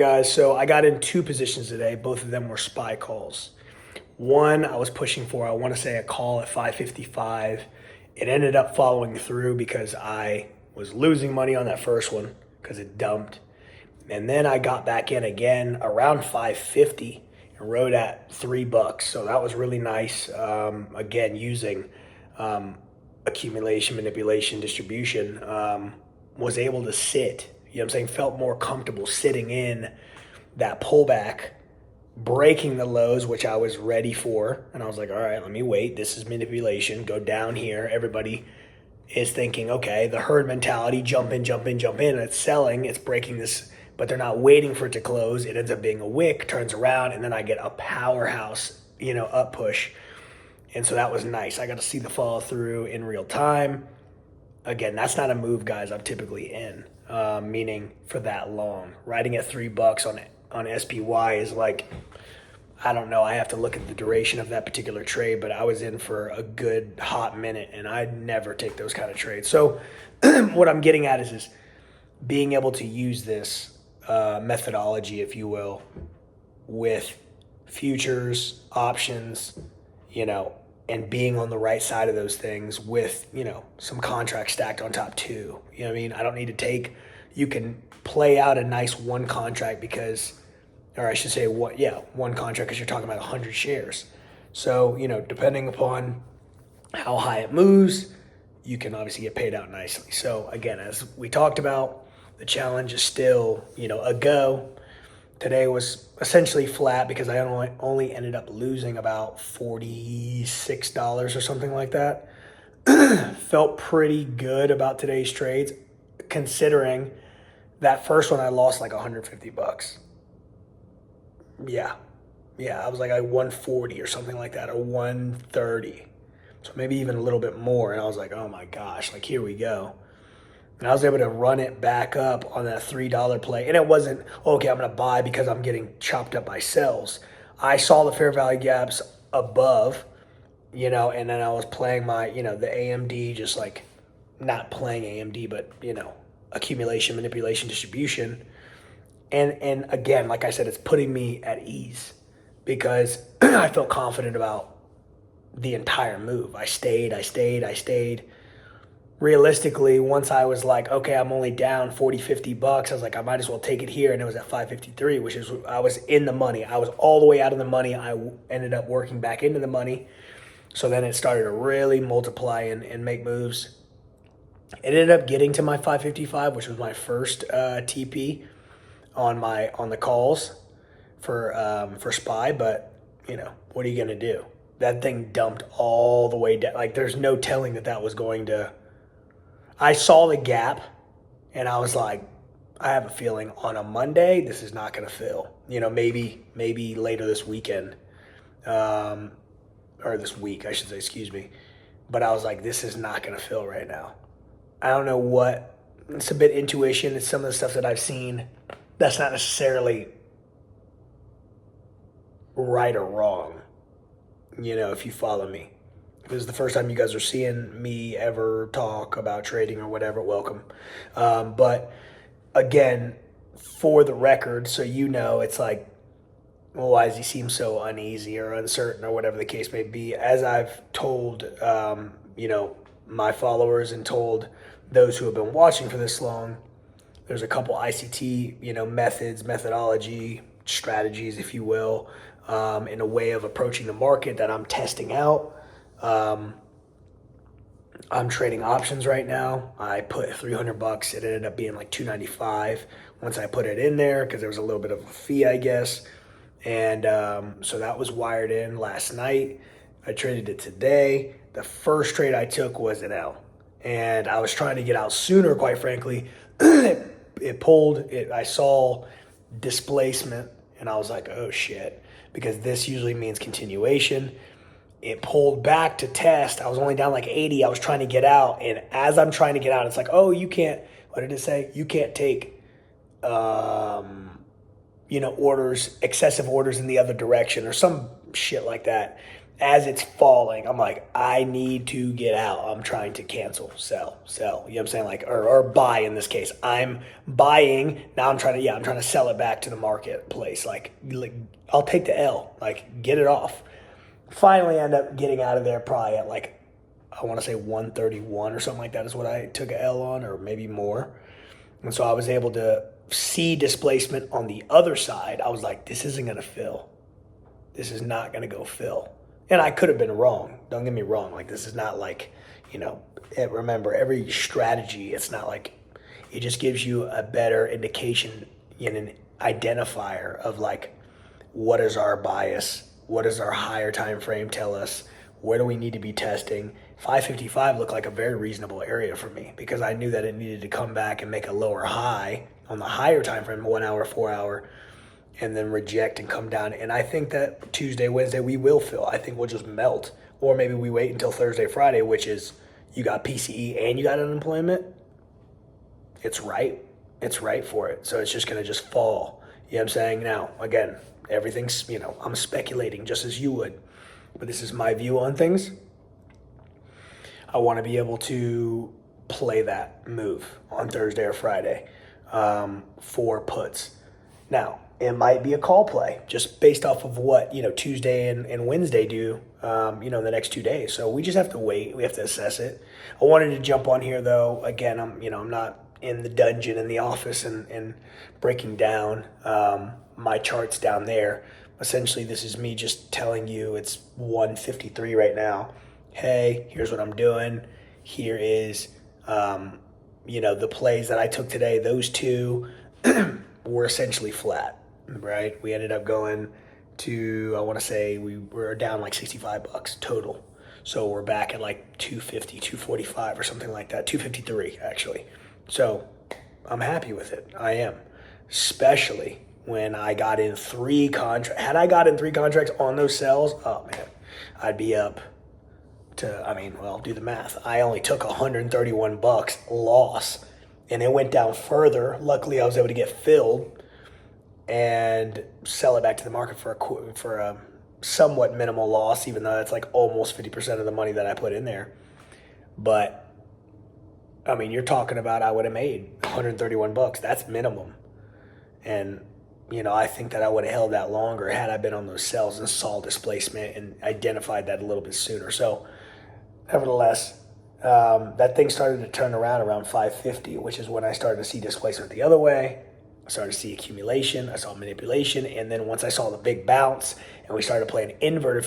guys. So I got in two positions today. Both of them were SPY calls. One I was pushing for, I want to say a call at 555. It ended up following through because I was losing money on that first one because it dumped. And then I got back in again around 550 and rode at $3. So that was really nice. Again, using accumulation, manipulation, distribution, was able to sit, you know what I'm saying, felt more comfortable sitting in that pullback, breaking the lows, which I was ready for. And I was like, all right, let me wait. This is manipulation. Go down here. Everybody is thinking, okay, the herd mentality, jump in, jump in, jump in. And it's selling, it's breaking this, but they're not waiting for it to close. It ends up being a wick, turns around, and then I get a powerhouse, up push. And so that was nice. I got to see the follow through in real time. Again, that's not a move, guys, I'm typically in, meaning for that long. Riding at $3 on SPY is like, I don't know. I have to look at the duration of that particular trade, but I was in for a good hot minute, and I'd never take those kind of trades. So what I'm getting at is being able to use this methodology, if you will, with futures, options, and being on the right side of those things with, some contracts stacked on top too. You know what I mean? I don't need to you can play out a nice one contract one contract because you're talking about 100 shares. So, depending upon how high it moves, you can obviously get paid out nicely. So again, as we talked about, the challenge is still, a go. Today was essentially flat because I only ended up losing about $46 or something like that. Felt pretty good about today's trades, considering that first one I lost like $150. Yeah, I was like at 140 or something like that, or 130. So maybe even a little bit more. And I was like, oh my gosh, like here we go. And I was able to run it back up on that $3 play. And it wasn't, okay, I'm going to buy because I'm getting chopped up by sells. I saw the fair value gaps above, and then I was playing my, the AMD, just like not playing AMD, but, accumulation, manipulation, distribution. And again, like I said, it's putting me at ease because I felt confident about the entire move. I stayed. Realistically, once I was like, okay, I'm only down $40-$50, I was like, I might as well take it here. And it was at 553, which is, I was in the money. I was all the way out of the money. I ended up working back into the money. So then it started to really multiply and make moves. It ended up getting to my 555, which was my first TP on the calls for SPY. But, what are you going to do? That thing dumped all the way down. Like, there's no telling that was going to... I saw the gap, and I was like, I have a feeling on a Monday this is not going to fill. Maybe later this weekend, or this week, I should say, excuse me. But I was like, this is not going to fill right now. I don't know what. It's a bit intuition. It's some of the stuff that I've seen. That's not necessarily right or wrong, if you follow me. If this is the first time you guys are seeing me ever talk about trading or whatever, welcome. But again, for the record, so it's like, well, why does he seem so uneasy or uncertain or whatever the case may be? As I've told, my followers and told those who have been watching for this long, there's a couple ICT, methodology, strategies, if you will, in a way of approaching the market that I'm testing out. I'm trading options right now. I put $300. It ended up being like $295 once I put it in there because there was a little bit of a fee, I guess. And so that was wired in last night. I traded it today. The first trade I took was an L. And I was trying to get out sooner, quite frankly. It pulled. I saw displacement, and I was like, oh, shit, because this usually means continuation. It pulled back to test. I was only down like 80. I was trying to get out. And as I'm trying to get out, it's like, oh, you can't, what did it say? You can't take, orders, excessive orders in the other direction or some shit like that. as it's falling, I'm like, I need to get out. I'm trying to cancel, sell. You know what I'm saying? Like, or buy in this case. I'm buying. Now I'm trying to sell it back to the marketplace. Like I'll take the L, like get it off. Finally end up getting out of there probably at like, I want to say 131 or something like that is what I took a L on, or maybe more. And so I was able to see displacement on the other side. I was like, this isn't going to fill. This is not going to go fill. And I could have been wrong. Don't get me wrong. Like, this is not like, remember, every strategy, it's not like, it just gives you a better indication in an identifier of like, what is our bias? What does our higher time frame tell us? Where do we need to be testing? 555 looked like a very reasonable area for me because I knew that it needed to come back and make a lower high on the higher time frame, 1 hour, 4 hour, and then reject and come down. And I think that Tuesday, Wednesday, we will fill. I think we'll just melt. Or maybe we wait until Thursday, Friday, which is you got PCE and you got unemployment. It's right. It's right for it. So it's just going to just fall. You know what I'm saying? Now, again, everything's, I'm speculating just as you would. But this is my view on things. I want to be able to play that move on Thursday or Friday for puts. Now, it might be a call play just based off of what, Tuesday and Wednesday do, the next 2 days. So we just have to wait. We have to assess it. I wanted to jump on here, though. Again, I'm not in the dungeon in the office and breaking down my charts down there. Essentially, this is me just telling you it's 153 right now. Hey, here's what I'm doing. Here is, the plays that I took today. Those two were essentially flat, right? We ended up going to, I want to say we were down like $65 total. So we're back at like 250, 245 or something like that. 253 actually. So I'm happy with it. I am, especially when I got in 3 contracts. Had I got in 3 contracts on those sells, oh man, I'd be up to, do the math. I only took $131 loss, and it went down further. Luckily, I was able to get filled and sell it back to the market for a somewhat minimal loss, even though that's like almost 50% of the money that I put in there. But you're talking about I would have made $131. That's minimum. And I think that I would have held that longer had I been on those sells and saw displacement and identified that a little bit sooner. So, nevertheless, that thing started to turn around 550, which is when I started to see displacement the other way. I started to see accumulation. I saw manipulation. And then once I saw the big bounce and we started playing inverted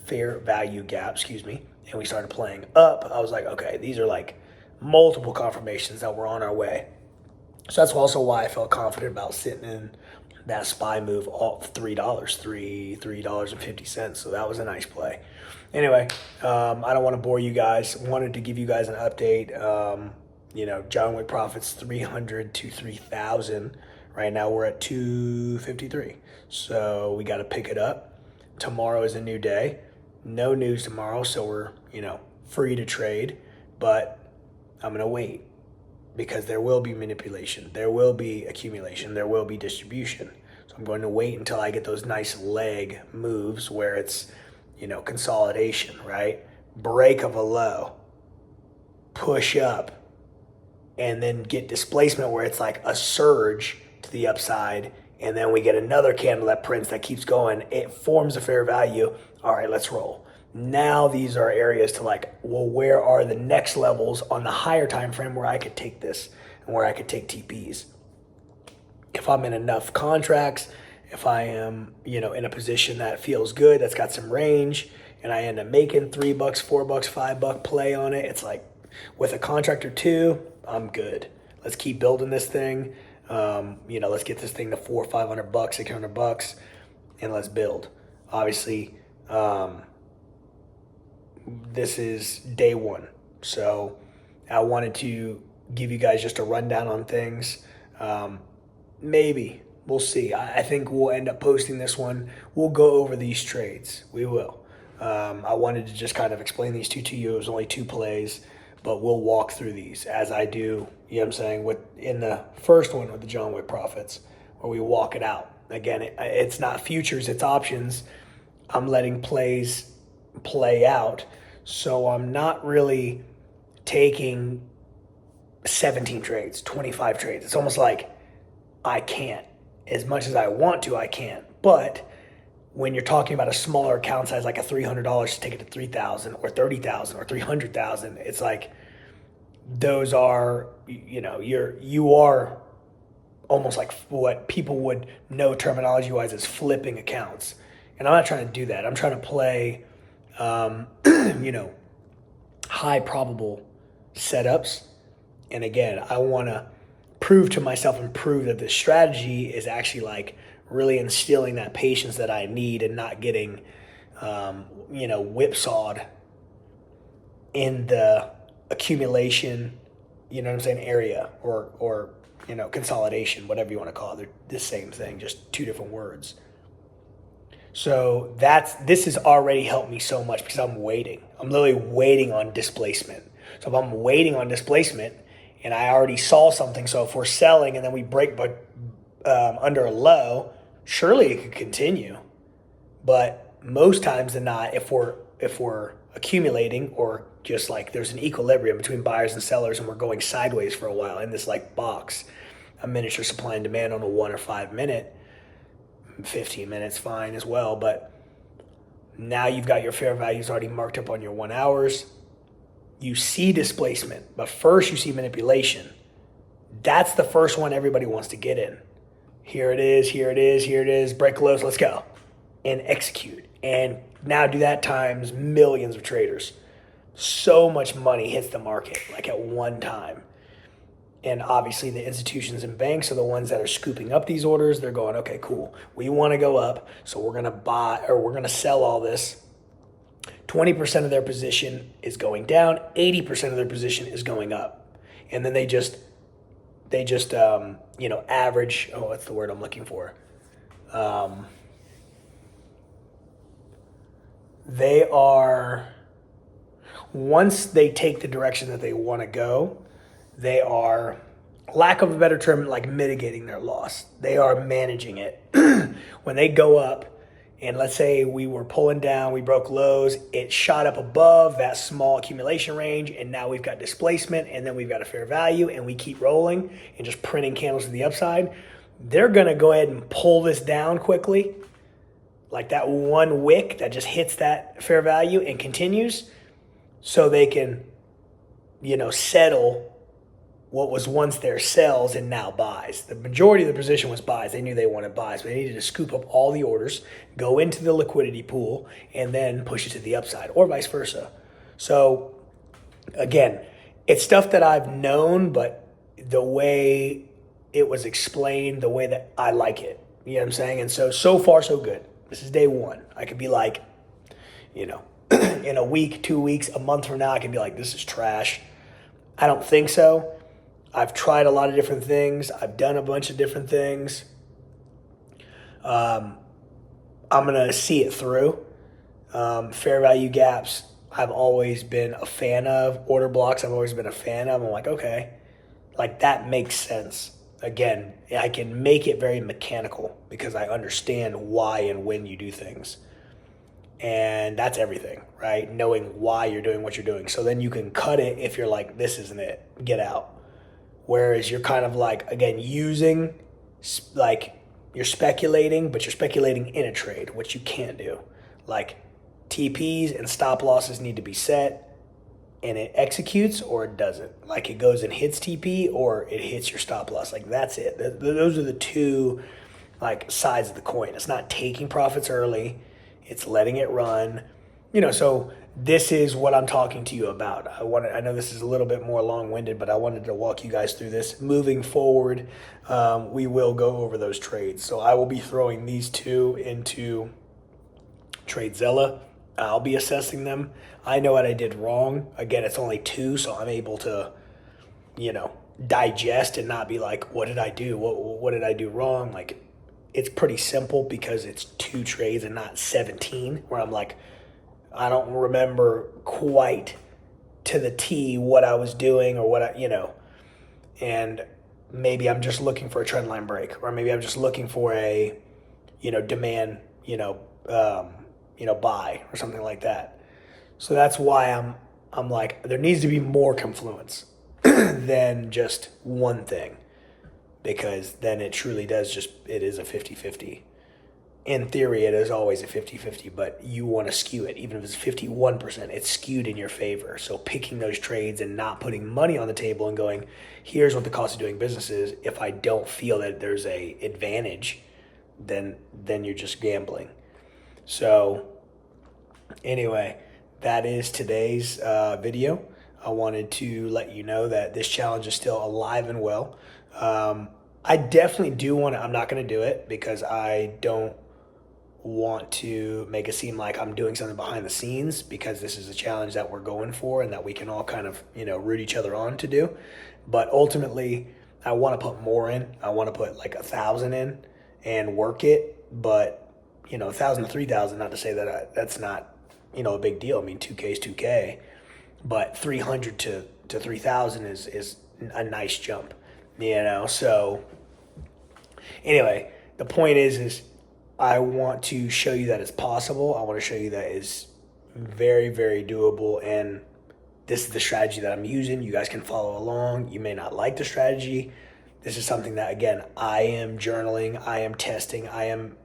fair value gap, and we started playing up, I was like, okay, these are like multiple confirmations that we're on our way. So that's also why I felt confident about sitting in that SPY move off $3.50. So that was a nice play. Anyway, I don't want to bore you guys. Wanted to give you guys an update. John Wick profits 300 to 3,000. Right now we're at 253. So we got to pick it up. Tomorrow is a new day. No news tomorrow, so we're, free to trade. But I'm going to wait, because there will be manipulation, there will be accumulation, there will be distribution. So I'm going to wait until I get those nice leg moves where it's, consolidation, right? Break of a low, push up, and then get displacement where it's like a surge to the upside, and then we get another candle that prints that keeps going. It forms a fair value. All right, let's roll. Now these are areas to like, well, where are the next levels on the higher time frame where I could take this and where I could take TPs? If I'm in enough contracts, if I am, in a position that feels good, that's got some range, and I end up making $3, $4, $5 play on it, it's like with a contract or two, I'm good. Let's keep building this thing. Let's get this thing to $400, $500, $600, and let's build. Obviously, this is day one. So I wanted to give you guys just a rundown on things. Maybe, we'll see. I think we'll end up posting this one. We'll go over these trades. We will. I wanted to just kind of explain these two to you. It was only 2 plays, but we'll walk through these as I do, in the first one with the John Wick profits, where we walk it out. Again, it's not futures, it's options. I'm letting plays play out. So I'm not really taking 17 trades, 25 trades. It's almost like I can't. As much as I want to, I can't. But when you're talking about a smaller account size, like a $300 to take it to 3,000 or 30,000 or 300,000, it's like those are, you are almost like what people would know terminology wise as flipping accounts. And I'm not trying to do that. I'm trying to play, high probable setups. And again, I want to prove to myself and prove that this strategy is actually like really instilling that patience that I need and not getting, whipsawed in the accumulation, area or consolidation, whatever you want to call it. They're the same thing, just two different words. So this has already helped me so much because I'm waiting. I'm literally waiting on displacement. So if I'm waiting on displacement and I already saw something, so if we're selling and then we break under a low, surely it could continue. But most times than not, if we're accumulating or just like there's an equilibrium between buyers and sellers and we're going sideways for a while in this like box, a miniature supply and demand on a 1 or 5 minute, 15 minutes fine as well, but now you've got your fair values already marked up on your 1 hours. You see displacement, but first you see manipulation. That's the first one everybody wants to get in. Here it is, here it is, here it is, break lows, let's go. And execute. And now do that times millions of traders. So much money hits the market, like at one time. And obviously the institutions and banks are the ones that are scooping up these orders. They're going, okay, cool. We want to go up, so we're going to buy or we're going to sell all this. 20% of their position is going down. 80% of their position is going up. And then they just average. Oh, what's the word I'm looking for? They are, once they take the direction that they want to go, they are, lack of a better term, like mitigating their loss. They are managing it. When they go up, and let's say we were pulling down, we broke lows, it shot up above that small accumulation range, and now we've got displacement, and then we've got a fair value, and we keep rolling and just printing candles to the upside. They're going to go ahead and pull this down quickly, like that one wick that just hits that fair value and continues, so they can, settle what was once their sells and now buys. The majority of the position was buys. They knew they wanted buys, but they needed to scoop up all the orders, go into the liquidity pool, and then push it to the upside, or vice versa. So again, it's stuff that I've known, but the way it was explained, the way that I like it, you know what I'm saying? And so far, so good. This is day one. I could be like, in a week, 2 weeks, a month from now, I could be like, this is trash. I don't think so. I've tried a lot of different things. I've done a bunch of different things. I'm going to see it through. Fair value gaps, I've always been a fan of. Order blocks, I've always been a fan of. I'm like, okay, like that makes sense. Again, I can make it very mechanical because I understand why and when you do things. And that's everything, right? Knowing why you're doing what you're doing. So then you can cut it if you're like, this isn't it, get out. Whereas you're kind of like, again, using, like, you're speculating, but you're speculating in a trade, which you can't do. Like, TPs and stop losses need to be set, and it executes or it doesn't. Like, it goes and hits TP or it hits your stop loss. Like, that's it. Those are the two, like, sides of the coin. It's not taking profits early. It's letting it run. So this is what I'm talking to you about. I know this is a little bit more long-winded, but I wanted to walk you guys through this. Moving forward, we will go over those trades. So I will be throwing these two into TradeZella. I'll be assessing them. I know what I did wrong. Again, it's only two, so I'm able to, digest and not be like, what did I do? What did I do wrong? Like, it's pretty simple because it's 2 trades and not 17, where I'm like, I don't remember quite to the T what I was doing or what and maybe I'm just looking for a trend line break, or maybe I'm just looking for a, demand, buy or something like that. So that's why I'm like, there needs to be more confluence than just one thing, because then it truly does it is a 50-50. In theory, it is always a 50-50, but you want to skew it. Even if it's 51%, it's skewed in your favor. So picking those trades and not putting money on the table and going, here's what the cost of doing business is. If I don't feel that there's a advantage, then you're just gambling. So anyway, that is today's video. I wanted to let you know that this challenge is still alive and well. I definitely do want to, I'm not going to do it because I don't want to make it seem like I'm doing something behind the scenes, because this is a challenge that we're going for and that we can all kind of, root each other on to do. But ultimately, I want to put more in. I want to put like 1,000 in and work it. But, 1,000 to 3,000, not to say that that's not, a big deal. I mean, 2K is 2K, but 300 to 3,000 is a nice jump, So anyway, the point is I want to show you that it's possible. I want to show you that it's very, very doable. And this is the strategy that I'm using. You guys can follow along. You may not like the strategy. This is something that, again, I am journaling. I am testing. I am,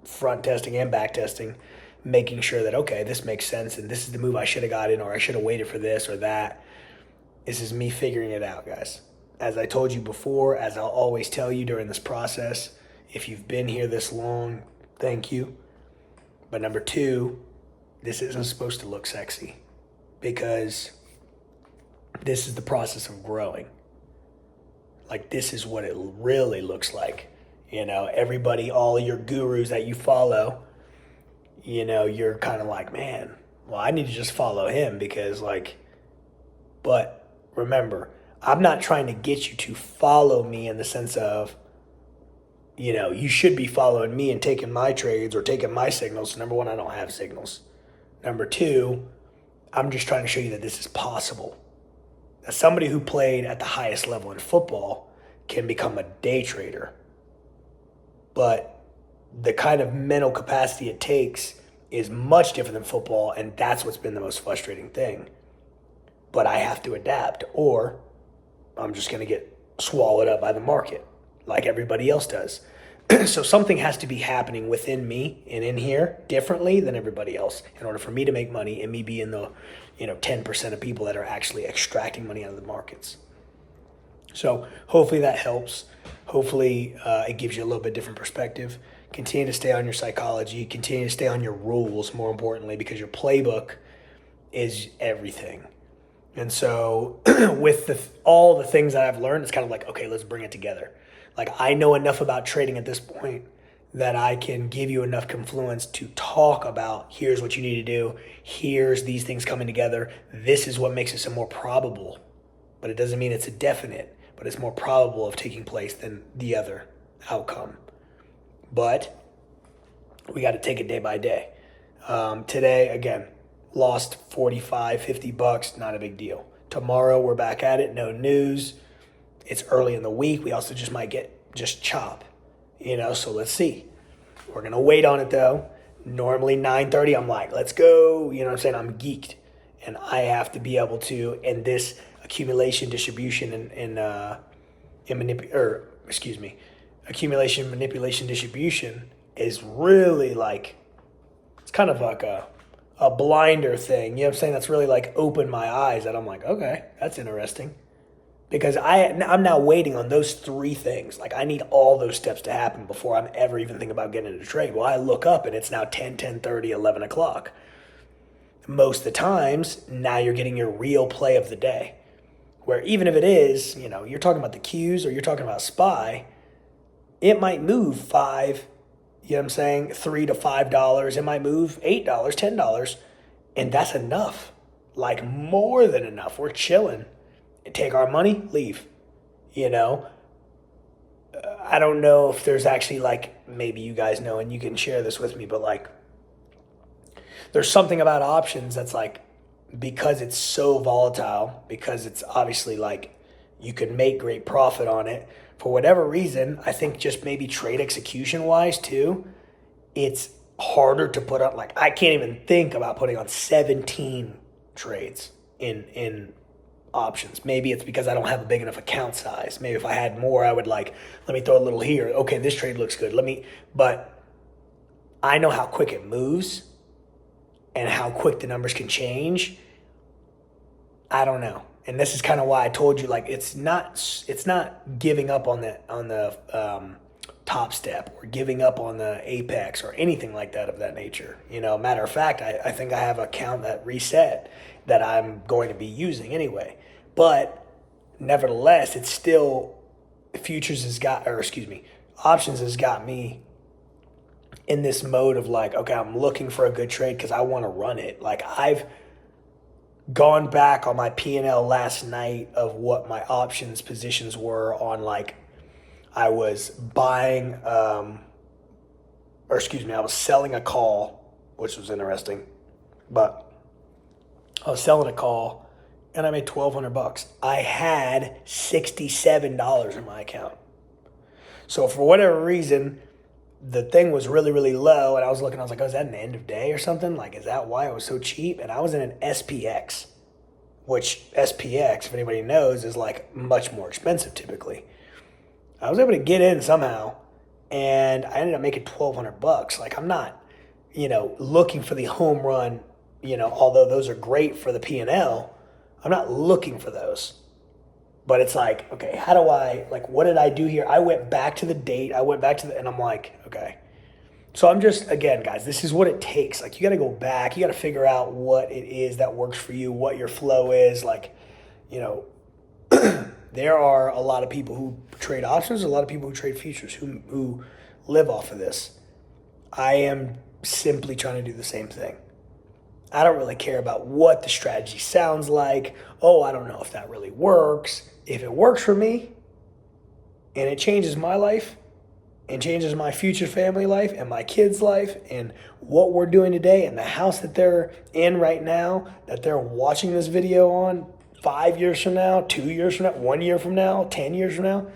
front testing and back testing, making sure that, okay, this makes sense. And this is the move I should have got in, or I should have waited for this or that. This is me figuring it out, guys. As I told you before, as I'll always tell you during this process, if you've been here this long, thank you. But number two, this isn't supposed to look sexy, because this is the process of growing. Like, this is what it really looks like. Everybody, all your gurus that you follow, you're kind of like, man, well, I need to just follow him because but remember, I'm not trying to get you to follow me in the sense of, you should be following me and taking my trades or taking my signals. Number one, I don't have signals. Number two, I'm just trying to show you that this is possible. That somebody who played at the highest level in football can become a day trader. But the kind of mental capacity it takes is much different than football, and that's what's been the most frustrating thing. But I have to adapt, or I'm just going to get swallowed up by the market like everybody else does. So something has to be happening within me and in here differently than everybody else in order for me to make money and me be in the 10% of people that are actually extracting money out of the markets. So hopefully that helps. Hopefully it gives you a little bit different perspective. Continue to stay on your psychology. Continue to stay on your rules, more importantly, because your playbook is everything. And so with all the things that I've learned, it's kind of like, okay, let's bring it together. Like, I know enough about trading at this point that I can give you enough confluence to talk about, here's what you need to do. Here's these things coming together. This is what makes it some more probable. But it doesn't mean it's a definite, but it's more probable of taking place than the other outcome. But we got to take it day by day. Today, again, lost 45, 50 bucks, not a big deal. Tomorrow we're back at it, no news. It's early in the week. We also just might get chop, so let's see. We're going to wait on it though. Normally 9:30, I'm like, let's go. I'm saying? I'm geeked, and I have to be able to, and this accumulation, distribution, accumulation, manipulation, distribution is really it's kind of like a blinder thing. That's really opened my eyes, that I'm like, okay, that's interesting. Because I'm now waiting on those three things. I need all those steps to happen before I'm ever even thinking about getting into trade. Well, I look up and it's now 10, 10:30, 11 o'clock. Most of the times, now you're getting your real play of the day. Where even if it is, you're talking about the Qs or you're talking about SPY, it might move $3 to $5. It might move $8, $10. And that's enough. More than enough. We're chilling. Take our money, leave. I don't know if there's actually maybe you guys know and you can share this with me, but there's something about options that's because it's so volatile, because it's obviously you can make great profit on it. For whatever reason, I think just maybe trade execution wise too, it's harder to put on. Like, I can't even think about putting on 17 trades in options. Maybe it's because I don't have a big enough account size. Maybe if I had more, I would like, let me throw a little here. Okay, this trade looks good. But I know how quick it moves and how quick the numbers can change. I don't know. And this is kind of why I told you, like, it's not giving up on the top step or giving up on the apex or anything like that of that nature. Matter of fact, I think I have an account that reset that I'm going to be using anyway. But nevertheless, it's still options has got me in this mode of like, okay, I'm looking for a good trade because I want to run it. Like, I've gone back on my P&L last night of what my options positions were on, like, I was buying, I was selling a call, which was interesting, but I was selling a call and I made $1,200. I had $67 in my account. So for whatever reason, the thing was really, really low, and I was looking, I was like, oh, is that an end of day or something? Like, is that why it was so cheap? And I was in an SPX, which SPX, if anybody knows, is like much more expensive typically. I was able to get in somehow, and I ended up making $1,200. Like, I'm not, looking for the home run, although those are great for the P&L, I'm not looking for those. But it's like, okay, what did I do here? I went back to the date. And I'm like, okay. So I'm just, again, guys, this is what it takes. Like, you got to go back. You got to figure out what it is that works for you, what your flow is. Like, there are a lot of people who trade options, a lot of people who trade futures who live off of this. I am simply trying to do the same thing. I don't really care about what the strategy sounds like. Oh, I don't know if that really works. If it works for me and it changes my life and changes my future family life and my kids' life and what we're doing today and the house that they're in right now, that they're watching this video on 5 years from now, 2 years from now, 1 year from now, 10 years from now,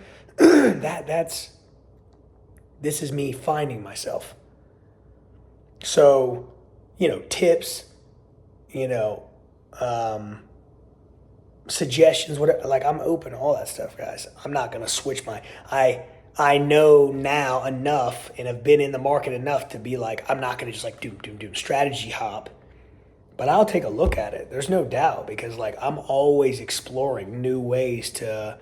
this is me finding myself. So, tips, suggestions, whatever, like, I'm open to all that stuff, guys. I'm not going to switch I know now enough and have been in the market enough to be like, I'm not going to just like doom strategy hop, but I'll take a look at it. There's no doubt, because like, I'm always exploring new ways to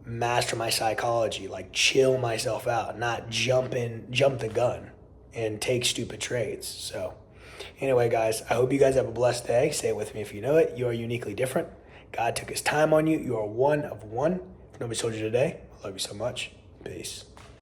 master my psychology, like chill myself out, not jump the gun and take stupid trades. So anyway, guys, I hope you guys have a blessed day. Say it with me if you know it. You are uniquely different. God took his time on you. You are one of one. If nobody told you today, I love you so much. Peace.